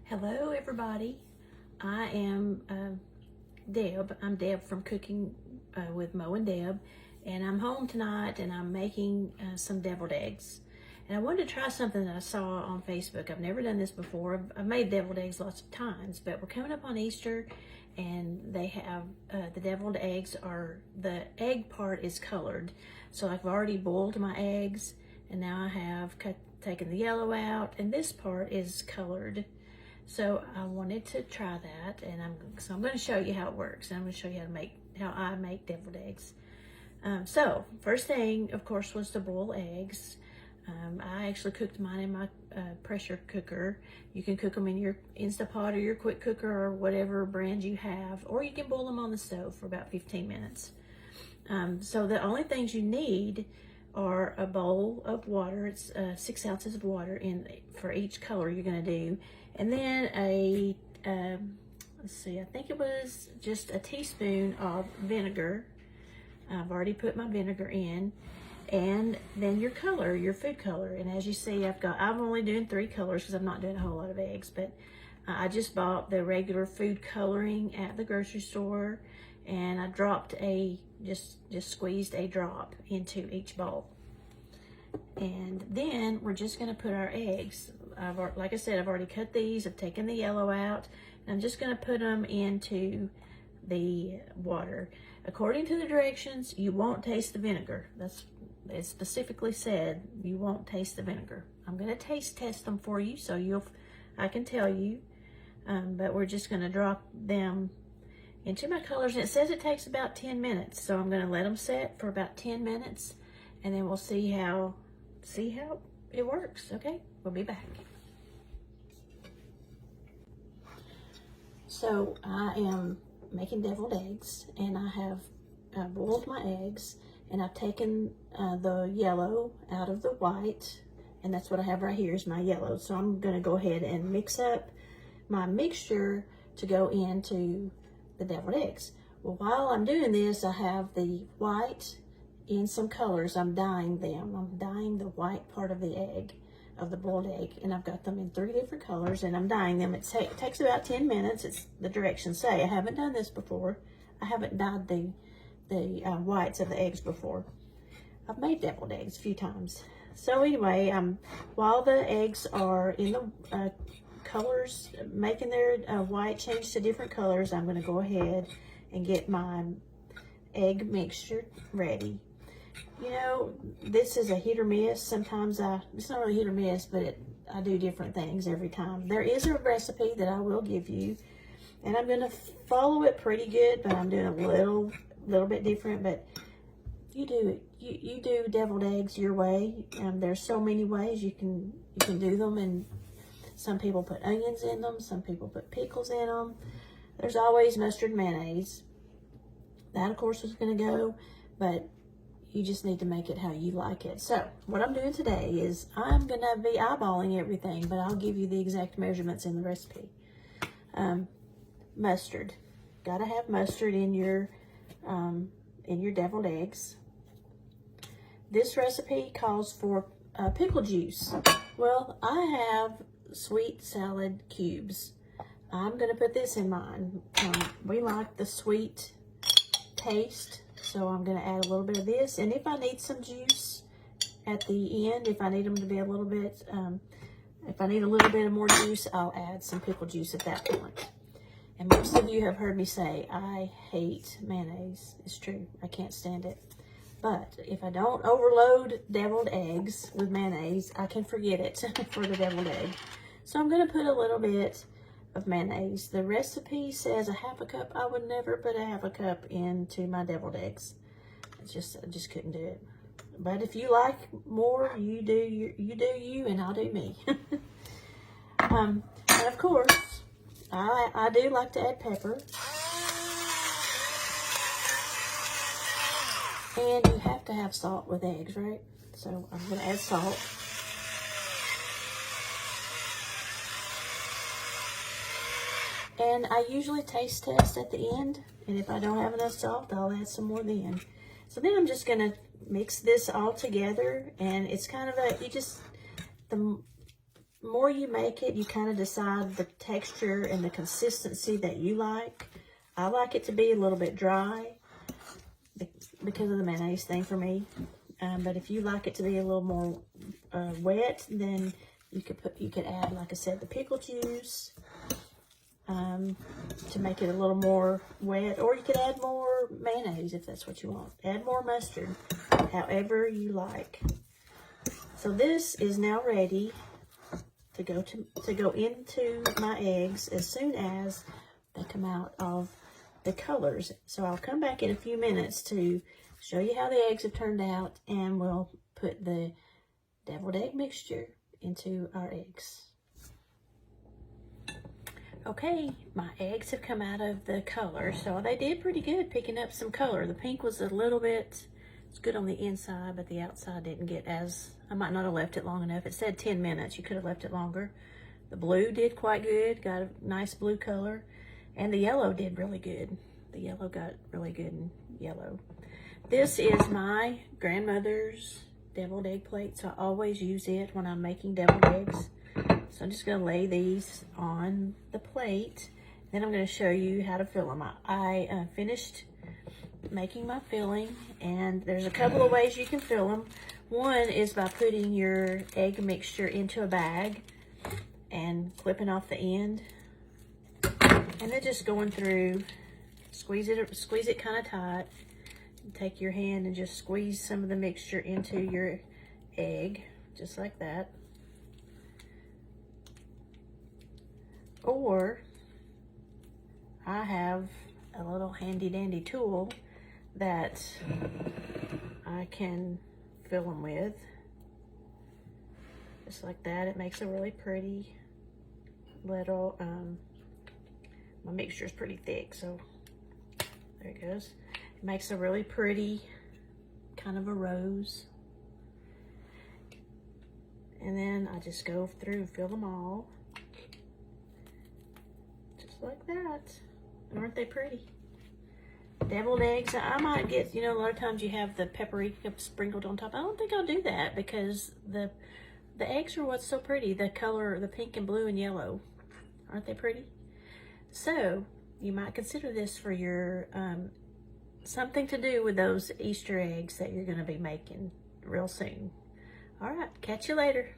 Hello everybody, I am Deb. I'm Deb from Cooking with Mo and Deb, and I'm home tonight and I'm making some deviled eggs. And I wanted to try something that I saw on Facebook. I've never done this before. I've made deviled eggs lots of times, but we're coming up on Easter and they have the deviled eggs the egg part is colored. So I've already boiled my eggs and now I have taken the yellow out and this part is colored. So I wanted to try that, and I'm going to show you how it works. I'm going to show you how I make deviled eggs. So first thing, of course, was to boil eggs. I actually cooked mine in my pressure cooker. You can cook them in your Instapot or your quick cooker or whatever brand you have, or you can boil them on the stove for about 15 minutes. So the only things you need are a bowl of water. It's 6 ounces of water for each color you're going to do. And then let's see, I think it was just a teaspoon of vinegar. I've already put my vinegar in. And then your color, your food color. And as you see, I'm only doing 3 colors because I'm not doing a whole lot of eggs. But I just bought the regular food coloring at the grocery store. And I dropped just squeezed a drop into each bowl. And then we're just going to put our eggs. Like I said, I've already cut these. I've taken the yellow out. And I'm just going to put them into the water. According to the directions, you won't taste the vinegar. It's specifically said you won't taste the vinegar. I'm going to taste test them for you so I can tell you. But we're just going to drop them into my colors. And it says it takes about 10 minutes. So I'm going to let them set for about 10 minutes. And then we'll see how it works. Okay, we'll be back. So I am making deviled eggs, and I have boiled my eggs, and I've taken the yellow out of the white, and that's what I have right here is my yellow. So I'm going to go ahead and mix up my mixture to go into the deviled eggs. Well, while I'm doing this, I have the white in some colors. I'm dyeing them. I'm dyeing the white part of the egg, of the boiled egg, and I've got them in 3 different colors, and I'm dyeing them. It takes about 10 minutes. It's the directions say. I haven't done this before. I haven't dyed the whites of the eggs before. I've made deviled eggs a few times. So anyway, while the eggs are in the colors, making their white change to different colors, I'm going to go ahead and get my egg mixture ready. You know, this is a hit or miss. Sometimes it's not really hit or miss, but I do different things every time. There is a recipe that I will give you, and I'm going to follow it pretty good, but I'm doing a little bit different. But you do deviled eggs your way. There's so many ways you can do them, and some people put onions in them, some people put pickles in them. There's always mustard and mayonnaise. That, of course, is going to go, but you just need to make it how you like it. So what I'm doing today is I'm going to be eyeballing everything, but I'll give you the exact measurements in the recipe. Mustard. Got to have mustard in your deviled eggs. This recipe calls for pickle juice. Well, I have sweet salad cubes. I'm going to put this in mine. We like the sweet taste, so I'm going to add a little bit of this. And if I need some juice at the end, if I need them to be a little bit, if I need a little bit of more juice, I'll add some pickle juice at that point. And most of you have heard me say, I hate mayonnaise. It's true. I can't stand it. But if I don't overload deviled eggs with mayonnaise, I can forget it for the deviled egg. So I'm going to put a little bit of mayonnaise. The recipe says a half a cup. I would never put a half a cup into my deviled eggs. I just couldn't do it. But if you like more, you do you, and I'll do me. And of course, I do like to add pepper. And you have to have salt with eggs, right? So I'm going to add salt. And I usually taste test at the end. And if I don't have enough salt, I'll add some more then. So then I'm just going to mix this all together. And it's kind of the more you make it, you kind of decide the texture and the consistency that you like. I like it to be a little bit dry because of the mayonnaise thing for me. But if you like it to be a little more wet, then you could add, like I said, the pickle juice to make it a little more wet, or you could add more mayonnaise if that's what you want. Add more mustard, however you like. So this is now ready to go into my eggs as soon as they come out of the colors. So I'll come back in a few minutes to show you how the eggs have turned out, and we'll put the deviled egg mixture into our eggs. Okay, my eggs have come out of the color, so they did pretty good picking up some color. The pink was a little bit, it's good on the inside, but the outside didn't get as, I might not have left it long enough. It said 10 minutes, you could have left it longer. The blue did quite good, got a nice blue color, and the yellow did really good. The yellow got really good in yellow. This is my grandmother's deviled egg plate, so I always use it when I'm making deviled eggs. So I'm just going to lay these on the plate. Then I'm going to show you how to fill them. I finished making my filling, and there's a couple of ways you can fill them. One is by putting your egg mixture into a bag and clipping off the end, and then just going through, squeeze it kind of tight. Take your hand and just squeeze some of the mixture into your egg, just like that. Or I have a little handy dandy tool that I can fill them with, just like that. It makes a really pretty little, my mixture is pretty thick, so there it goes. It makes a really pretty kind of a rose. And then I just go through and fill them all. Just like that. Aren't they pretty? Deviled eggs, I might get, you know, a lot of times you have the paprika sprinkled on top. I don't think I'll do that because the eggs are what's so pretty. The color, the pink and blue and yellow. Aren't they pretty? So, you might consider this for your, something to do with those Easter eggs that you're going to be making real soon. All right, catch you later.